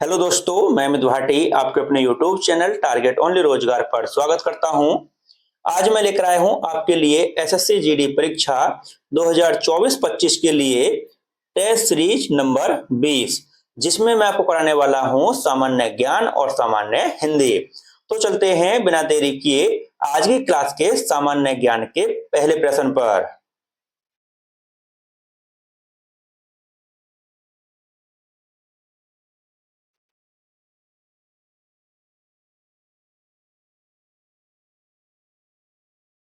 Hello दोस्तों, मैं अमित भाटी आपके अपने यूट्यूब चैनल टारगेट ओनली रोजगार पर स्वागत करता हूं। आज मैं लेकर आया हूं आपके लिए एसएससी जीडी परीक्षा 2024-25 के लिए टेस्ट सीरीज नंबर 20, जिसमें मैं आपको कराने वाला हूं सामान्य ज्ञान और सामान्य हिंदी। तो चलते हैं बिना देरी किए आज की क्लास के सामान्य ज्ञान के पहले प्रश्न पर।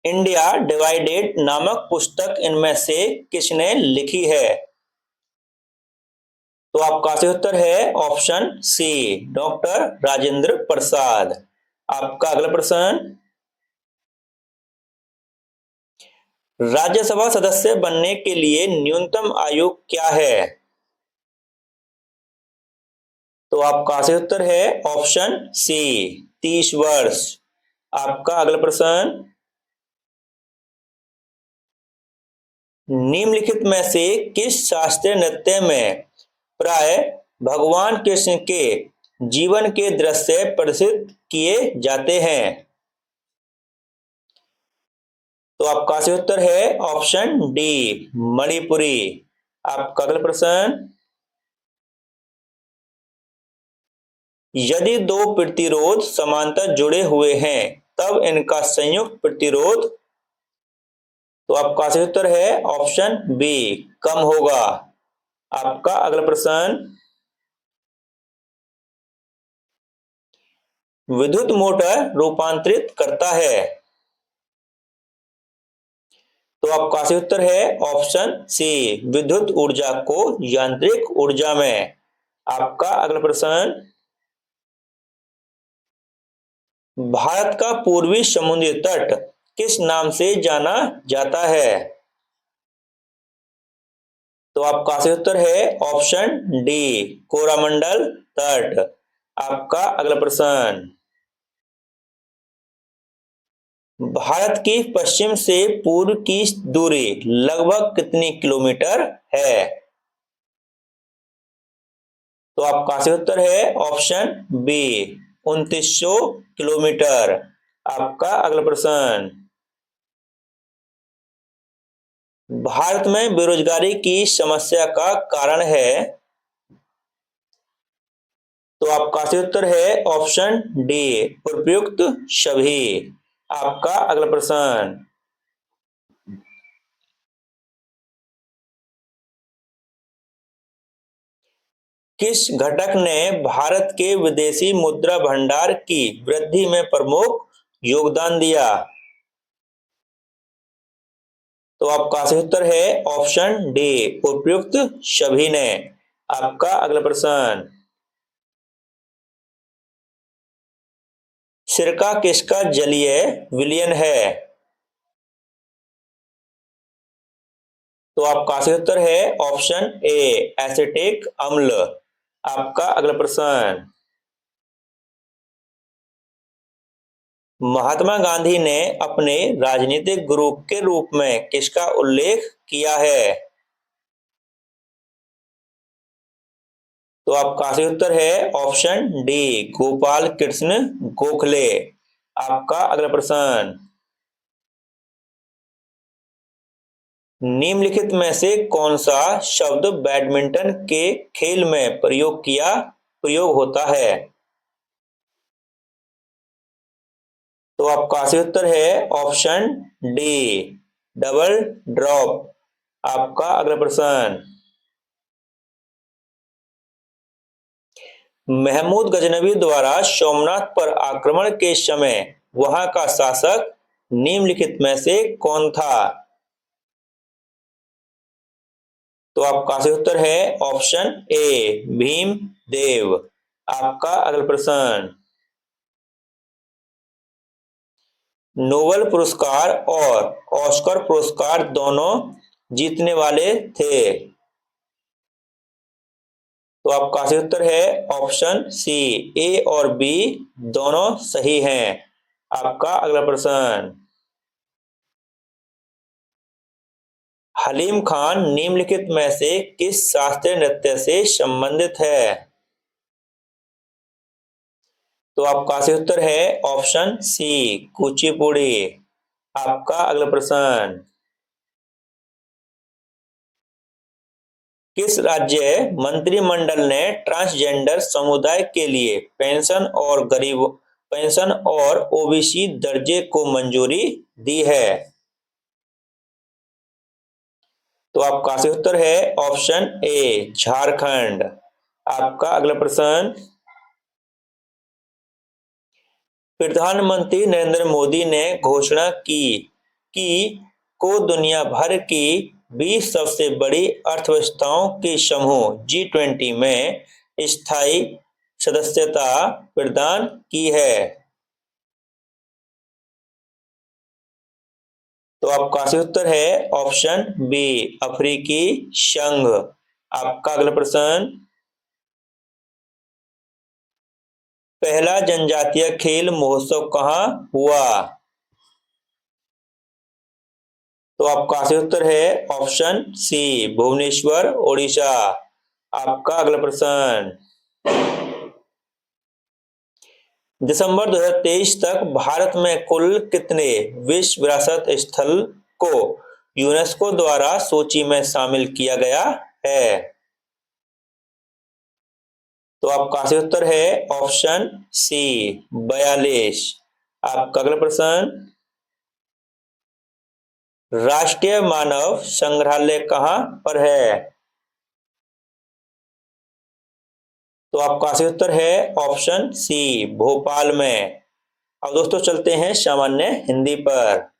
इंडिया डिवाइडेड नामक पुस्तक इनमें से किसने लिखी है? तो आपका सही उत्तर है option C, doctor Rajendra Prasad. आपका अगला प्रश्न, राज्यसभा सदस्य बनने के लिए न्यूनतम आयु क्या है? तो आपका सही उत्तर है ऑप्शन सी, 30 वर्ष। आपका अगला प्रश्न, निम्नलिखित में से किस शास्त्रीय नृत्य में प्राय भगवान कृष्ण के जीवन के दृश्य प्रदर्शित किए जाते हैं? तो आपका सही उत्तर है ऑप्शन डी, मणिपुरी। आपका अगला प्रश्न, यदि दो प्रतिरोध समांतर जुड़े हुए हैं तब इनका संयुक्त प्रतिरोध? तो आपका सही उत्तर है ऑप्शन बी, कम होगा। आपका अगला प्रश्न, विद्युत मोटर रूपांतरित करता है? तो आपका सही उत्तर है ऑप्शन सी, विद्युत ऊर्जा को यांत्रिक ऊर्जा में। आपका अगला प्रश्न, भारत का पूर्वी समुद्री तट किस नाम से जाना जाता है? तो आपका सही उत्तर है ऑप्शन डी, कोरामंडल तट। आपका अगला प्रश्न, भारत की पश्चिम से पूर्व की दूरी लगभग कितनी किलोमीटर है? तो आपका सही उत्तर है ऑप्शन बी, 2900 किलोमीटर। आपका अगला प्रश्न, भारत में बेरोजगारी की समस्या का कारण है? तो आपका सही उत्तर है ऑप्शन डी, उपयुक्त सभी। आपका अगला प्रश्न, किस घटक ने भारत के विदेशी मुद्रा भंडार की वृद्धि में प्रमुख योगदान दिया? तो आपका सही उत्तर है ऑप्शन डी, उपयुक्त सभी ने। आपका अगला प्रश्न, सिरका किसका जलीय विलयन है? तो आपका सही उत्तर है ऑप्शन ए, एसिटिक अम्ल। आपका अगला प्रश्न, महात्मा गांधी ने अपने राजनीतिक गुरु के रूप में किसका उल्लेख किया है? तो आपका सही उत्तर है ऑप्शन डी, गोपाल कृष्ण गोखले। आपका अगला प्रश्न, निम्नलिखित में से कौन सा शब्द बैडमिंटन के खेल में प्रयोग होता है? तो आपका सही उत्तर है ऑप्शन डी, डबल ड्रॉप। आपका अगला प्रश्न, महमूद गजनवी द्वारा सोमनाथ पर आक्रमण के समय वहां का शासक निम्नलिखित में से कौन था? तो आपका सही उत्तर है ऑप्शन ए, भीम देव। आपका अगला प्रश्न, नोबेल पुरस्कार और ऑस्कर पुरस्कार दोनों जीतने वाले थे? तो आपका सही उत्तर है ऑप्शन सी, ए और बी दोनों सही हैं। आपका अगला प्रश्न, हलीम खान निम्नलिखित में से किस शास्त्रीय नृत्य से संबंधित है? तो आपका सही उत्तर है ऑप्शन सी, कुचिपुड़ी। आपका अगला प्रश्न, किस राज्य मंत्रिमंडल ने ट्रांसजेंडर समुदाय के लिए पेंशन और ओबीसी दर्जे को मंजूरी दी है? तो आपका सही उत्तर है ऑप्शन ए, झारखंड। आपका अगला प्रश्न, प्रधानमंत्री नरेंद्र मोदी ने घोषणा की कि को दुनिया भर की 20 सबसे बड़ी अर्थव्यवस्थाओं के समूह G20 में स्थायी सदस्यता प्रदान की है। तो आपका सही उत्तर है ऑप्शन बी, अफ्रीकी संघ। आपका अगला प्रश्न, पहला जनजातीय खेल महोत्सव कहाँ हुआ? तो आपका सही उत्तर है ऑप्शन सी, भुवनेश्वर, ओडिशा। आपका अगला प्रश्न, दिसंबर 2023 तक भारत में कुल कितने विश्व विरासत स्थल को यूनेस्को द्वारा सूची में शामिल किया गया है? तो आपका सही उत्तर है ऑप्शन सी, 42। आपका अगला प्रश्न, राष्ट्रीय मानव संग्रहालय कहाँ पर है? तो आपका सही उत्तर है ऑप्शन सी, भोपाल में। अब दोस्तों चलते हैं सामान्य हिंदी पर।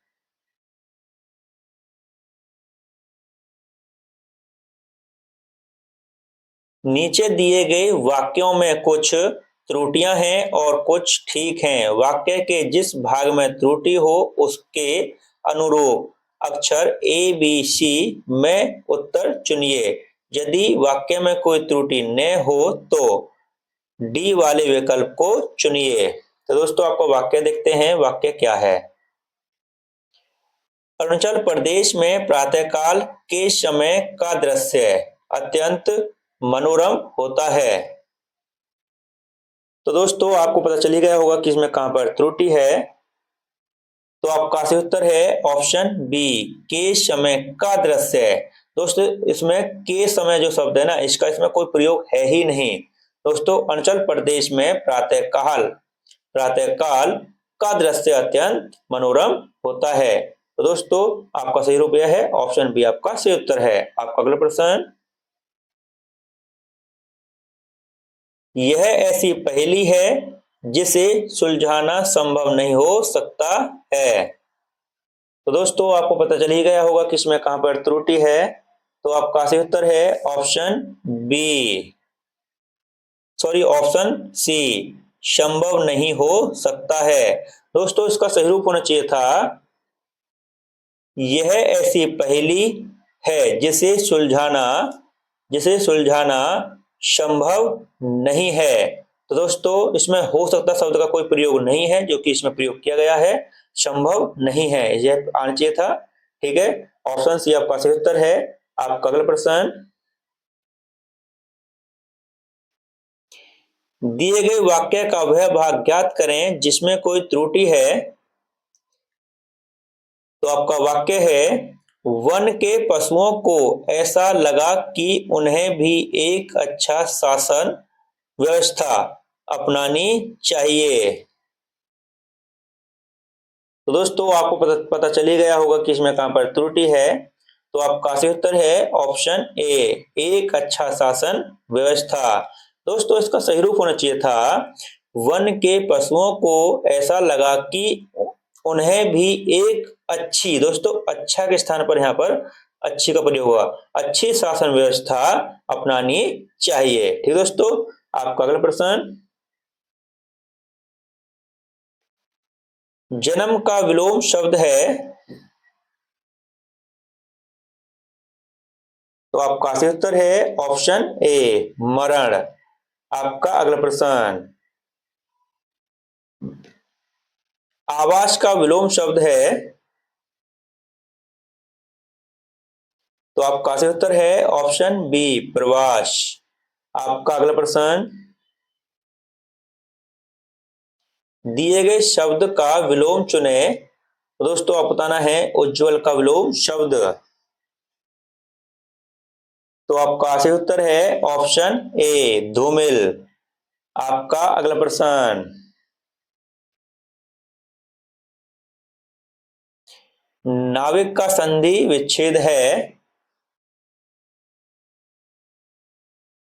नीचे दिए गए वाक्यों में कुछ त्रुटियां हैं और कुछ ठीक हैं। वाक्य के जिस भाग में त्रुटि हो उसके अनुरूप अक्षर ए बी सी में उत्तर चुनिए। यदि वाक्य में कोई त्रुटि न हो तो डी वाले विकल्प को चुनिए। तो दोस्तों आपको वाक्य देखते हैं, वाक्य क्या है। अरुणाचल प्रदेश में प्रातःकाल के समय का दृश्य अत्यंत मनोरम होता है। तो दोस्तों आपको पता चल ही गया होगा कि इसमें कहां पर त्रुटि है। तो आपका सही उत्तर है ऑप्शन बी, के समय का दृश्य। दोस्तों इसमें के समय जो शब्द है ना, इसका इसमें कोई प्रयोग है ही नहीं। दोस्तों अरुणाचल प्रदेश में प्रातःकाल का दृश्य अत्यंत मनोरम होता है। तो दोस्तों आपका सही रूप यह है ऑप्शन बी, आपका सही उत्तर है। आपका अगला प्रश्न, यह ऐसी पहेली है जिसे सुलझाना संभव नहीं हो सकता है। तो दोस्तों आपको पता चल ही गया होगा कि इसमें कहां पर त्रुटि है। तो आपका सही उत्तर है option B, sorry option C, संभव नहीं हो सकता है। दोस्तों इसका सही रूप होना चाहिए था, यह ऐसी पहेली है जिसे सुलझाना संभव नहीं है। तो दोस्तों इसमें हो सकता शब्द का कोई प्रयोग नहीं है, जो कि इसमें प्रयोग किया गया है। संभव नहीं है यह आना चाहिए था। ठीक है, ऑप्शन सी आपका सही उत्तर है। आपका अगला प्रश्न, दिए गए वाक्य का वह भाग ज्ञात करें जिसमें कोई त्रुटि है। तो आपका वाक्य है, वन के पशुओं को ऐसा लगा कि उन्हें भी एक अच्छा शासन व्यवस्था अपनानी चाहिए। तो दोस्तों आपको पता चल ही गया होगा कि इसमें कहां पर त्रुटि है। तो आपका सही उत्तर है ऑप्शन ए, एक अच्छा शासन व्यवस्था। दोस्तों इसका सही रूप होना चाहिए था, वन के पशुओं को ऐसा लगा कि उन्हें भी एक अच्छी, दोस्तों अच्छा के स्थान पर यहाँ पर अच्छी का प्रयोग हुआ, अच्छी शासन व्यवस्था अपनानी चाहिए। ठीक दोस्तों, आपका अगला प्रश्न, जन्म का विलोम शब्द है। तो आपका सही उत्तर है ऑप्शन ए, मरण। आपका अगला प्रश्न, आवास का विलोम शब्द है। तो आपका सही उत्तर है ऑप्शन बी, प्रवास। आपका अगला प्रश्न, दिए गए शब्द का विलोम चुने। तो दोस्तों आप बताना है उज्जवल का विलोम शब्द। तो आपका सही उत्तर है ऑप्शन ए धूमिल। आपका अगला प्रश्न, नाविक का संधि विच्छेद है।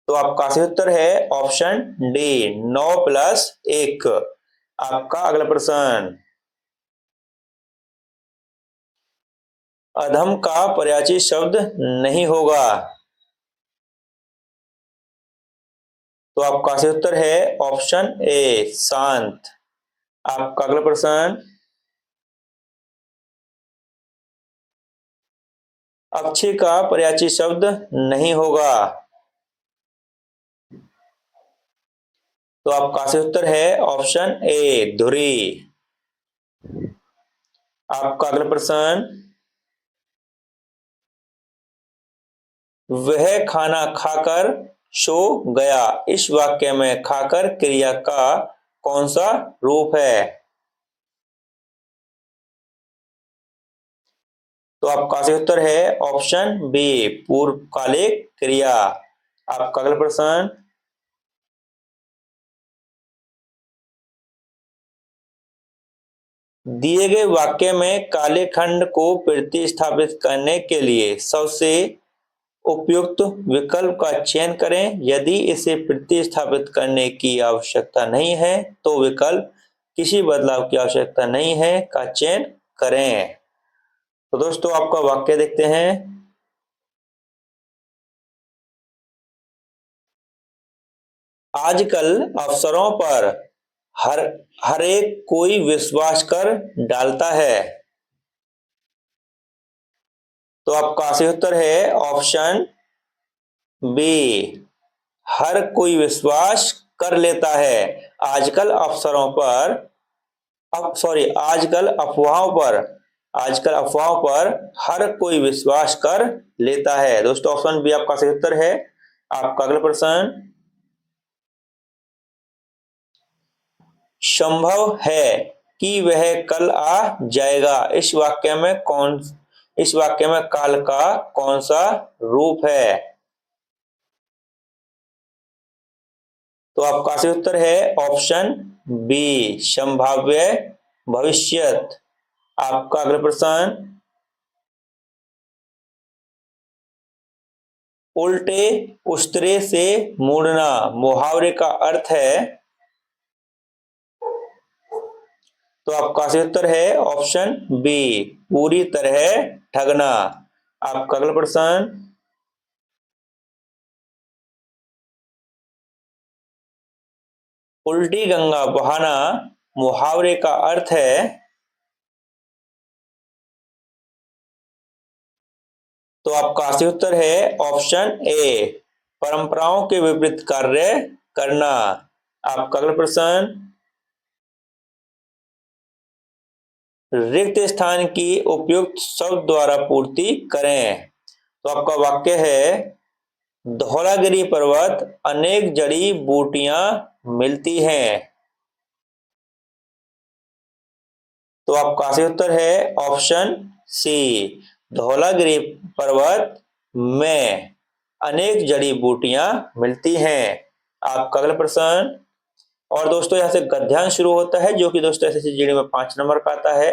तो आपका सही उत्तर है ऑप्शन डी 9+1। आपका अगला प्रश्न, अधम का पर्यायवाची शब्द नहीं होगा। तो आपका सही उत्तर है ऑप्शन ए शांत। आपका अगला प्रश्न, अक्षय का पर्यायवाची शब्द नहीं होगा। तो आपका सही उत्तर है ऑप्शन ए धुरी। आपका अगला प्रश्न, वह खाना खाकर सो गया, इस वाक्य में खाकर क्रिया का कौन सा रूप है। तो आपका सही उत्तर है ऑप्शन बी पूर्वकालिक क्रिया। आपका अगला प्रश्न, दिए गए वाक्य में काले खंड को प्रतिस्थापित करने के लिए सबसे उपयुक्त विकल्प का चयन करें। यदि इसे प्रतिस्थापित करने की आवश्यकता नहीं है तो विकल्प किसी बदलाव की आवश्यकता नहीं है का चयन करें। तो दोस्तों आपका वाक्य देखते हैं, आजकल अफसरों पर हर हर एक कोई विश्वास कर डालता है। तो आपका सही उत्तर है ऑप्शन बी हर कोई विश्वास कर लेता है। आजकल अफसरों पर आजकल अफवाहों पर हर कोई विश्वास कर लेता है। दोस्तों ऑप्शन बी आपका सही उत्तर है। आपका अगला प्रश्न, संभव है कि वह कल आ जाएगा, इस वाक्य में काल का कौन सा रूप है। तो आपका सही उत्तर है ऑप्शन बी संभाव्य भविष्यत। आपका अगला प्रश्न, उल्टे उस्तरे से मुड़ना मुहावरे का अर्थ है। तो आपका सही उत्तर है ऑप्शन बी पूरी तरह ठगना। आपका अगला प्रश्न, उल्टी गंगा बहाना मुहावरे का अर्थ है। तो आपका सही उत्तर है ऑप्शन ए परंपराओं के विपरीत कार्य करना। आपका अगला प्रश्न, रिक्त स्थान की उपयुक्त शब्द द्वारा पूर्ति करें। तो आपका वाक्य है, धौलागिरी पर्वत अनेक जड़ी बूटियां मिलती हैं। तो आपका सही उत्तर है ऑप्शन सी धौलागिरी पर्वत में अनेक जड़ी बूटियां मिलती हैं। आपका अगला प्रश्न, और दोस्तों यहाँ से गद्यांश शुरू होता है जो कि दोस्तों एसएससी में 5 नंबर का आता है।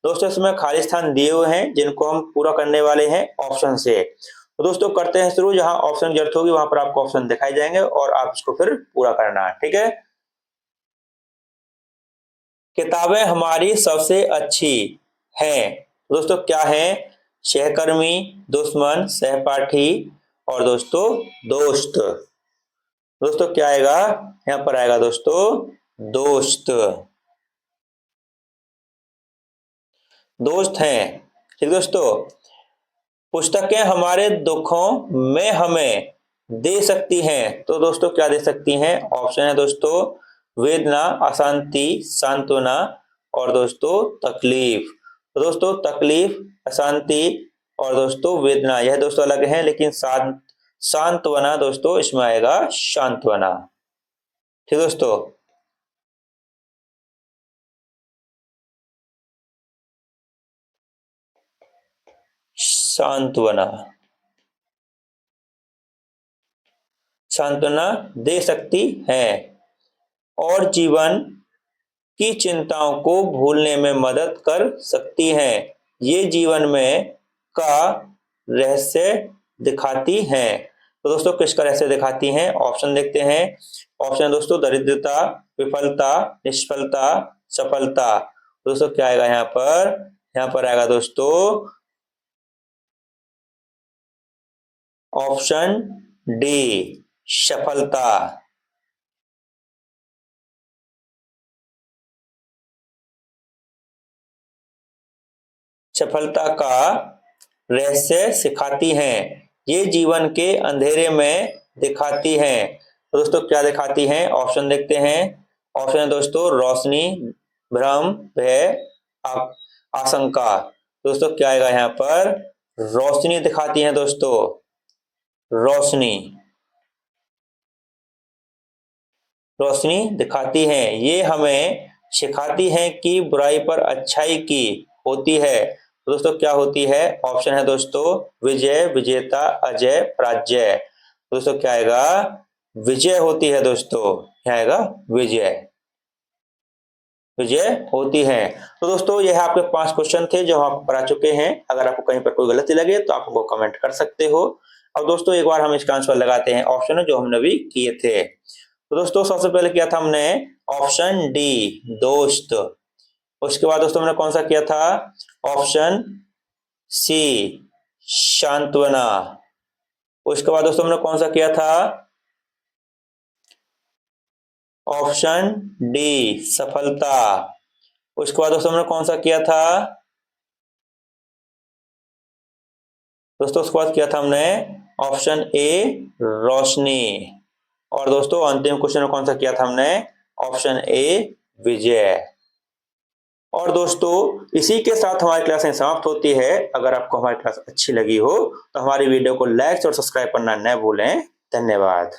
दोस्तों इसमें खाली स्थान दिए हुए हैं जिनको हम पूरा करने वाले हैं ऑप्शन से। तो दोस्तों करते हैं शुरू, जहां ऑप्शन की जरूरत होगी वहां पर आपको ऑप्शन दिखाई जाएंगे और आप इसको फिर पूरा करना है, ठीक है। किताबें हमारी सबसे अच्छी हैं। दोस्तों क्या है, सहकर्मी, दुश्मन, सहपाठी और दोस्तों दोस्त। दोस्तों क्या आएगा, यहाँ पर आएगा दोस्तों दोस्त। दोस्त हैं, ठीक दोस्तों। पुस्तकें हमारे दुखों में हमें दे सकती हैं। तो दोस्तों क्या दे सकती हैं, ऑप्शन है दोस्तों वेदना, अशांति, सांत्वना और दोस्तों तकलीफ। तो दोस्तों तकलीफ, अशांति और दोस्तों वेदना यह दोस्तों अलग हैं, लेकिन सांत्वना दोस्तों इसमें आएगा सांत्वना, ठीक दोस्तों। सांत्वना, सांत्वना दे सकती है और जीवन की चिंताओं को भूलने में मदद कर सकती हैं। ये जीवन में का रहस्य दिखाती हैं। तो दोस्तों किसका रहस्य दिखाती हैं? ऑप्शन देखते हैं। ऑप्शन दोस्तों दरिद्रता, विफलता, निष्फलता, सफलता। दोस्तों क्या आएगा यहाँ पर? यहाँ पर आएगा दोस्तों ऑप्शन डी, सफलता। सफलता का रहस्य सिखाती हैं। ये जीवन के अंधेरे में दिखाती हैं। तो दोस्तों क्या दिखाती हैं? ऑप्शन देखते हैं। ऑप्शन है दोस्तों रोशनी, भ्रम, भय, आशंका। दोस्तों क्या आएगा यहाँ पर? रोशनी दिखाती हैं दोस्तों, रोशनी, रोशनी दिखाती हैं। ये हमें सिखाती हैं कि बुराई पर अच्छाई की होती है। तो दोस्तों क्या होती है? ऑप्शन है दोस्तों विजय, विजेता, अजय, पराजय। दोस्तों क्या आएगा? विजय होती है दोस्तों, क्या आएगा? विजय, विजय होती है। तो दोस्तों यह आपके 5 क्वेश्चन थे जो हम आपको पढ़ा चुके हैं। अगर आपको कहीं पर कोई गलती लगे तो आप हमको कमेंट कर सकते हो। अब दोस्तों एक बार हम इसका आंसर लगाते हैं ऑप्शन जो हमने भी किए थे। तो दोस्तों सबसे पहले किया था हमने ऑप्शन डी, दोस्त। उसके बाद दोस्तों हमने कौन सा किया था? ऑप्शन सी, सांत्वना। उसके बाद दोस्तों हमने कौन सा किया था? ऑप्शन डी, सफलता। उसके बाद दोस्तों हमने कौन सा किया था? दोस्तों उसके बाद किया था हमने ऑप्शन ए, रोशनी। और दोस्तों अंतिम क्वेश्चन में कौन सा किया था हमने? ऑप्शन ए, विजय। और दोस्तों इसी के साथ हमारी क्लास समाप्त होती है। अगर आपको हमारी क्लास अच्छी लगी हो तो हमारी वीडियो को लाइक और सब्सक्राइब करना न भूलें। धन्यवाद।